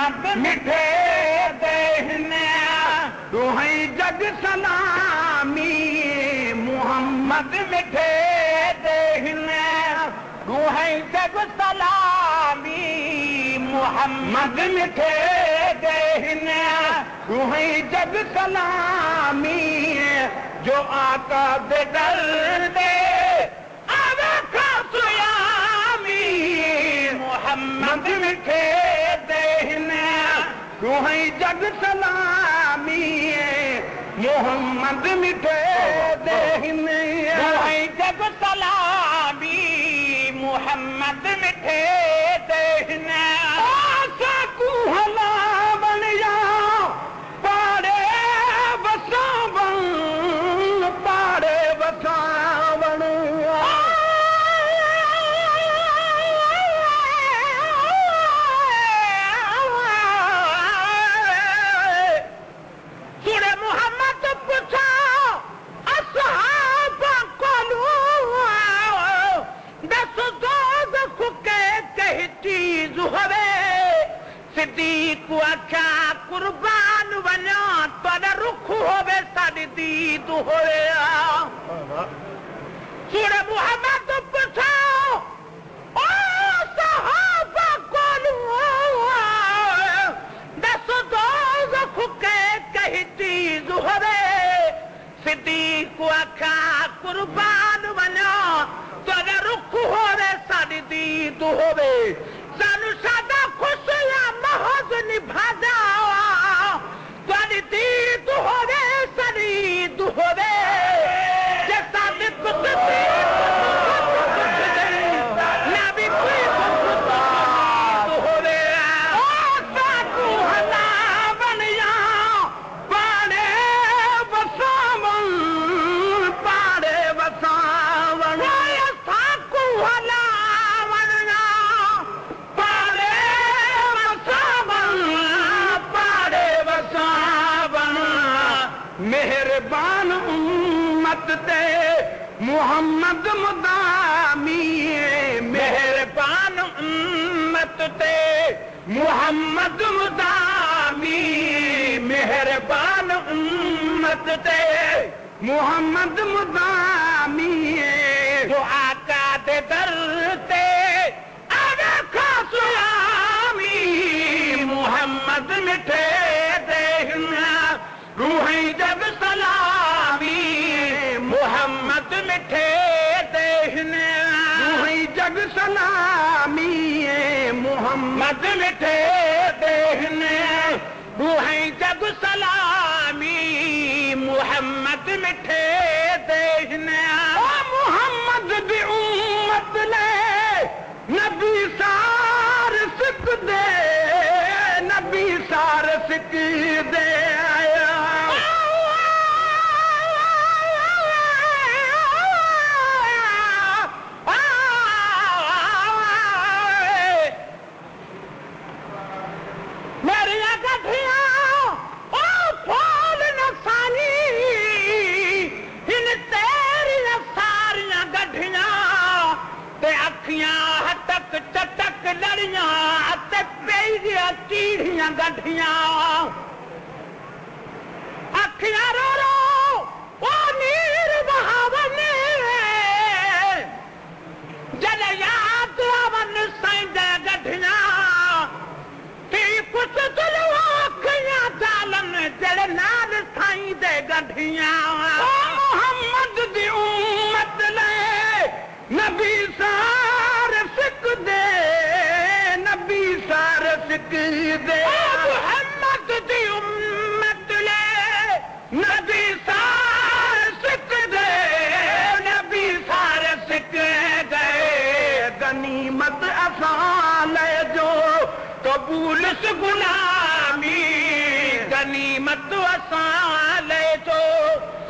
मोहम्मद मिठे देहने तुहई जग सलामी मोहम्मद मिठे देहने तुहई जग सलामी मोहम्मद मिठे देहने तुहई जग सलामी जो आका दे दर दे आवे खासुयामी मोहम्मद मिठे देहने तुहई जग सलामी मोहम्मद मिठे देहने तुहई जग सलामी मोहम्मद मिठे देहने साकू हला बन जा पाड़े बसावन पाड़े बसावन सूरे मोहम्मद पूछा असहाबा कोलू दस दोज खुके कही चीज होवे सिद्दीक आख्या कुर्बान वञा तुहाडा रुख होवे साडी दीद होवे सूरे मोहम्मद पूछा ओ सहाबा कोलू दस दोज खुके कही चीज होवे सिद्दीक आख्या कुर्बान वञा तुहाडा रुख होवे साडी दीद होवे सानू सादा खुश या महज निभादा तुहाडी दीद होवे साडी दीद होवे जे साडे पुत नबी कोई दीद होवे ओ साकू हला बन जा पाड़े बसावन पाड़े बसावन साकू हला बन जा पाड़े बसावन पाड़े बसावन मेहरबान उम्मत ते मोहम्मद मुदामी मेहरबान उम्मत ते मोहम्मद मुदामी मेहरबान उम्मत ते मोहम्मद मुदामी जो आका दे दर ते आवे खासुयामी मोहम्मद मिठे देहना रूही जब सलामी मोहम्मद मिठे देहने रूही जग सलामी मोहम्मद मिठे देहने रूही जग सलामी मोहम्मद मिठे देहने मोहम्मद दी उम्मत ले नबी सार सिक दे नबी सार सिक दे आया मेरिया गठिया ओ फूल नसानी इन तेरिया सारिया गठिया ते अखियां हटक चटक लड़ियां ते पेरिया चीड़ियां गठिया अखियां रो रो ओ नीर बहावने जल याद आवन साईं गठिया कुछ तुलो अखियां जालन जड़ नाल साईं दे गठिया मोहम्मद दी उम्मत ले नबी सार सिक दे नबी सार सिक दे मोहम्मद दी उम्मत ले नबी सार सिक दे नबी सार सिक दे गनीमत असां ले जो कबूल से गुलामी गनीमत असां ले जो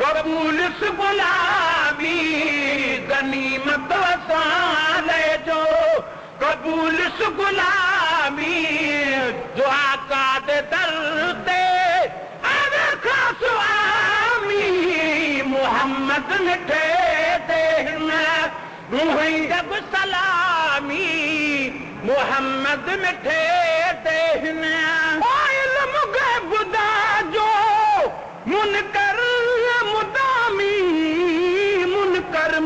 कबूल से गुलामी गनीमत असां ले जो कबूल से गुलामी जो आका दे दर ते आवे खासुयामी मोहम्मद मिठे देहना रूही जब सलामी मोहम्मद मिठे देहना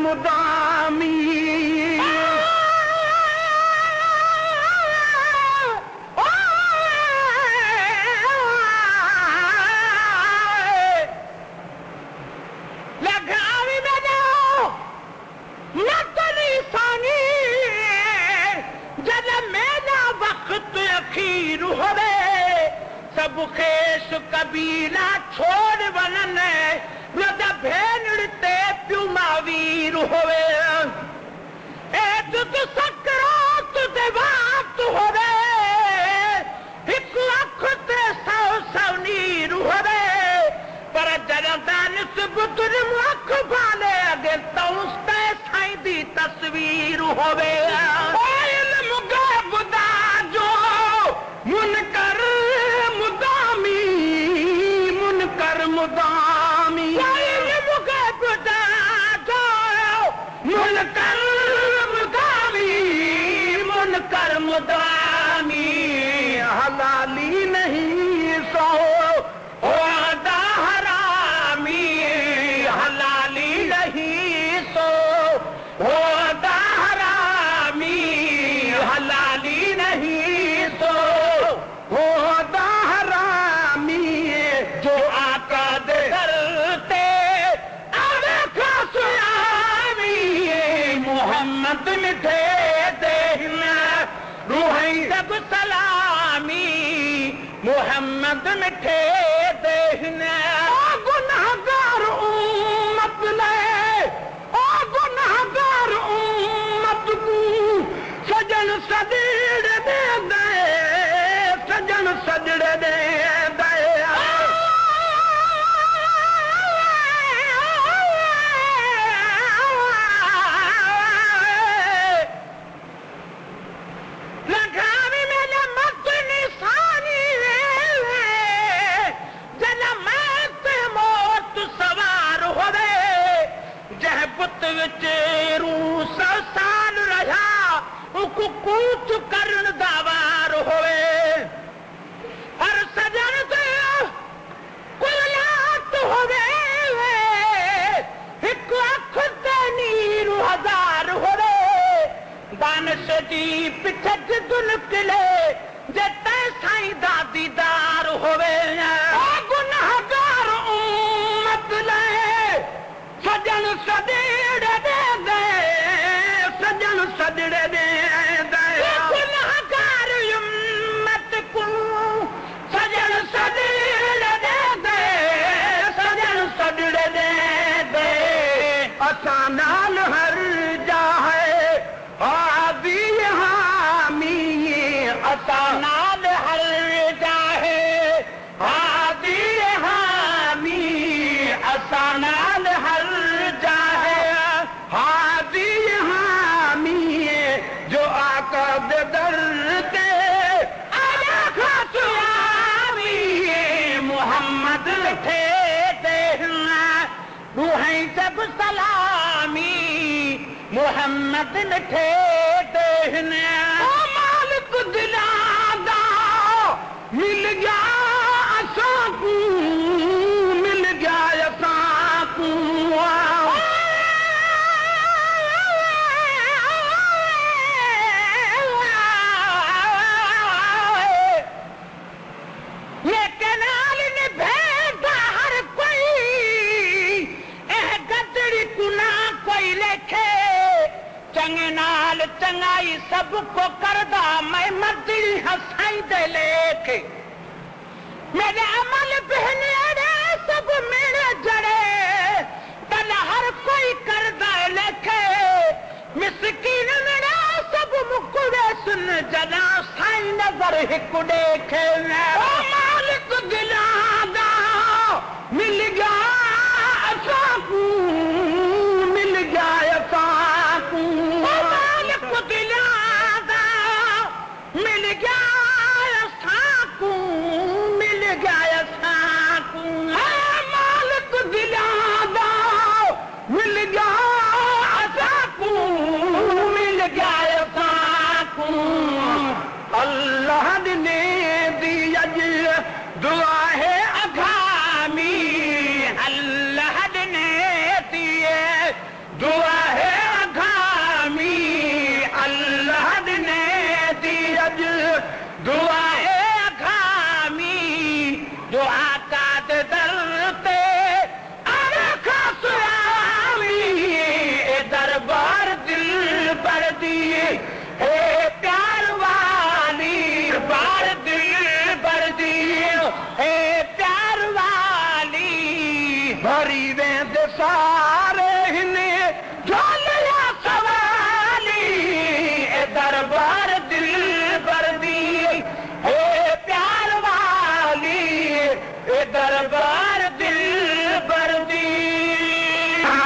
मुदामी लगावी में जाओ मतनी सानी जद मेरा वक्त अखीर होवे सब खेस कबीला छोड़ वनन रदा भेनड़ते प्युमावीर होवे ए तुत सकरात दे वक्त होवे एक लाख ते सौ नीर होवे पर जरदा निस्बत मुख वाले अगे तौस्ते साईं दी तस्वीर होवे इल्म गैब दा जो मुनकर मुदामी मुनकर मुदामी इल्म गैब दा जो मुनकर मुदामी मुनकर मुदामी हलाली नहीं सो होदा हरामी हलाली नहीं सो होदा हरामी हलाली नहीं सो होदा हरामी जो आका दे करते अरे खासुयामी मोहम्मद मिठे देना रूहाई सब सलामी मोहम्मद मिठे देना गुनाहगार उम्मत ले ओ गुनाहगार उम्मत को सजन सजड़ दे दे सजन सजड़ दे दे लगावी मेरे मत निशानी जला मत मौत सवार होवे जह पुत विच रू 100 साल रहा उको कूच करन दावार होवे हर सजन ते कुलात होवे एक अख ते नीर 1000 होवे दानश जी पिछट दुनकले जते साईं दा दीदार होवे गुनाहगार उम्मत ले सजन सजड़ दे दे सजन सजड़ दे दे गुनाहगार उम्मत को सजन सजड़ दे दे सजन सजड़ दे दे असा नाल हर जा है आदि हामी असा नाल हर जाहे आदि हामी असा नाल हर जाहे आदि हामी जो आका दे दर ते आया खासुयामी मोहम्मद मिठे देना रूहाई सब सलामी मोहम्मद मिठे देने ओ मालिक दिलादा मिल गया असाकू मिल गया असाकू ये कनाल ने भेजा हर कोई एह गदड़ी कुना कोई लेखे चंगे नाल चंगाई सबको करदा मैं मदड़ी हसाई दे लेके मेरे अमल बहने सब मेरे जड़े तल हर कोई करदा लेके मिस्कीन मेरा सब मुकुड़े सुन जला साईं नजर हिक देखे ओ मालिक दिलादा मिल गया असाकू मिल गया असाकू मालिक दिलादा मिल गया असाकू मिल गया असाकू मालिक दिलादा मिल गया असाकू मिल गया असाकू अल्लाह ने दी अज दुआ है अघामी अल्लाह ने दिए दुआ